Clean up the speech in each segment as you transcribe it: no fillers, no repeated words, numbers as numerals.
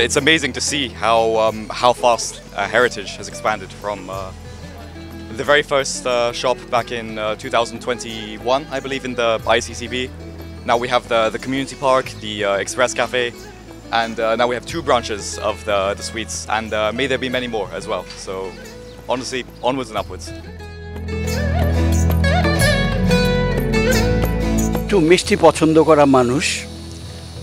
it's amazing to see how fast Heritage has expanded from the very first shop back in 2021, I believe, in the ICCB. Now we have the community park, the Express Cafe, and now we have 2 branches of the sweets, and may there be many more as well. So honestly, onwards and upwards. একটু মিষ্টি পছন্দ করা মানুষ,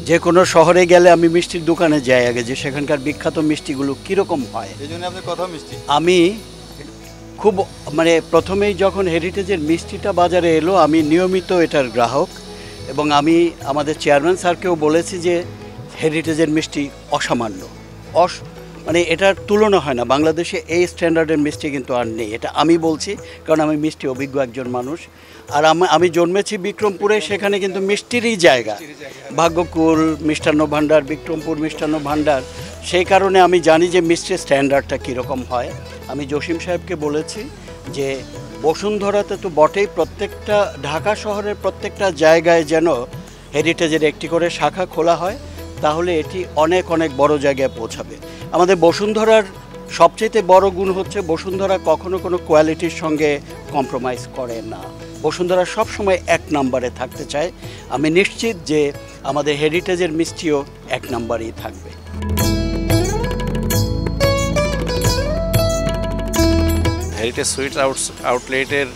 যে কোনো শহরে গেলে আমি মিষ্টির দোকানে যাই আগে, যে সেখানকার বিখ্যাত মিষ্টিগুলো কীরকম হয়। এই জন্য আপনি কথা মিষ্টি আমি খুব প্রথমেই যখন হেরিটেজের মিষ্টিটা বাজারে এলো, আমি নিয়মিত এটার গ্রাহক, এবং আমি আমাদের চেয়ারম্যান স্যারকেও বলেছি যে হেরিটেজের মিষ্টি অসামান্য, এটার তুলনা হয় না। বাংলাদেশে এই স্ট্যান্ডার্ডের মিষ্টি কিন্তু আর নেই, এটা আমি বলছি, কারণ আমি মিষ্টি অভিজ্ঞ একজন মানুষ। আর আমি জন্মেছি বিক্রমপুরে, সেখানে কিন্তু মিষ্টিরই জায়গা, ভাগ্যকুল মিষ্টান্ন ভাণ্ডার, বিক্রমপুর মিষ্টান্ন ভাণ্ডার, সেই কারণে আমি জানি যে মিষ্টির স্ট্যান্ডার্ডটা কীরকম হয়। আমি জসিম সাহেবকে বলেছি যে বসুন্ধরাতে তো বটেই, প্রত্যেকটা ঢাকা শহরের প্রত্যেকটা জায়গায় যেন হেরিটেজের একটি করে শাখা খোলা হয়, তাহলে এটি অনেক অনেক বড় জায়গায় পৌঁছাবে। আমাদের বসুন্ধরার সবচেয়ে বড় গুণ হচ্ছে বসুন্ধরা কখনো কোনো কোয়ালিটির সঙ্গে কম্প্রোমাইজ করে না, বসুন্ধরা সবসময় 1 নম্বরে থাকতে চায়। আমি নিশ্চিত যে আমাদের হেরিটেজের মিষ্টিও 1 নম্বরেই থাকবে। হেরিটেজ সুইটস আউটলেটের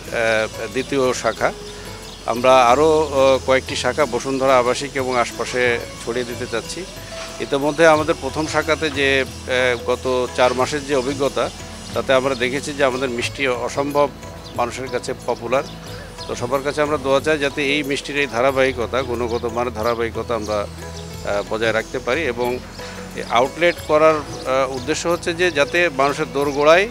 দ্বিতীয় শাখা, আমরা আরও কয়েকটি শাখা বসুন্ধরা আবাসিক এবং আশপাশে ছড়িয়ে দিতে চাচ্ছি। ইতিমধ্যে আমাদের প্রথম শাখাতে যে গত 4 মাসের যে অভিজ্ঞতা, তাতে আমরা দেখেছি যে আমাদের মিষ্টি অসম্ভব মানুষের কাছে পপুলার। তো সবার কাছে আমরা দোয়া চাই যাতে এই মিষ্টির এই ধারাবাহিকতা, গুণগত মানের ধারাবাহিকতা আমরা বজায় রাখতে পারি, এবং আউটলেট করার উদ্দেশ্য হচ্ছে যে যাতে মানুষের দোরগোড়ায়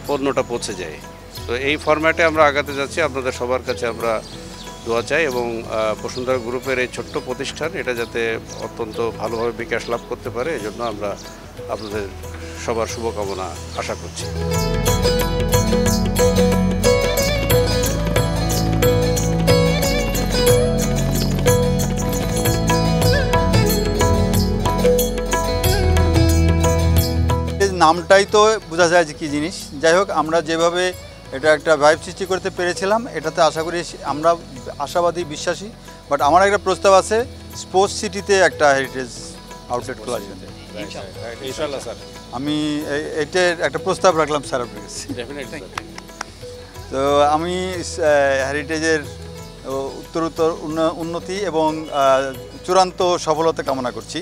পণ্যটা পৌঁছে যায়। তো এই ফরম্যাটে আমরা আগাতে যাচ্ছি, আপনাদের সবার কাছে আমরা দোয়া চাই, এবং বসুন্ধরা গ্রুপের এই ছোট্ট প্রতিষ্ঠান এটা যাতে অত্যন্ত ভালোভাবে বিকাশ লাভ করতে পারে, এই জন্য আমরা আপনাদের সবার শুভকামনা আশা করছি। নামটাই তো বোঝা যায় যে কী জিনিস। যাই হোক, আমরা যেভাবে এটা একটা ভাইব সৃষ্টি করতে পেরেছিলাম, এটাতে আশা করি আমরা আশাবাদী, বিশ্বাসী। বাট আমার একটা প্রস্তাব আছে, স্পোর্টস সিটিতে একটা হেরিটেজ আউটলেট খোলার জন্য। ইনশাআল্লাহ স্যার, আমি এটার একটা প্রস্তাব রাখলাম স্যার আপনার কাছে। তো আমি হেরিটেজের উত্তরোত্তর উন্নতি এবং চূড়ান্ত সফলতা কামনা করছি।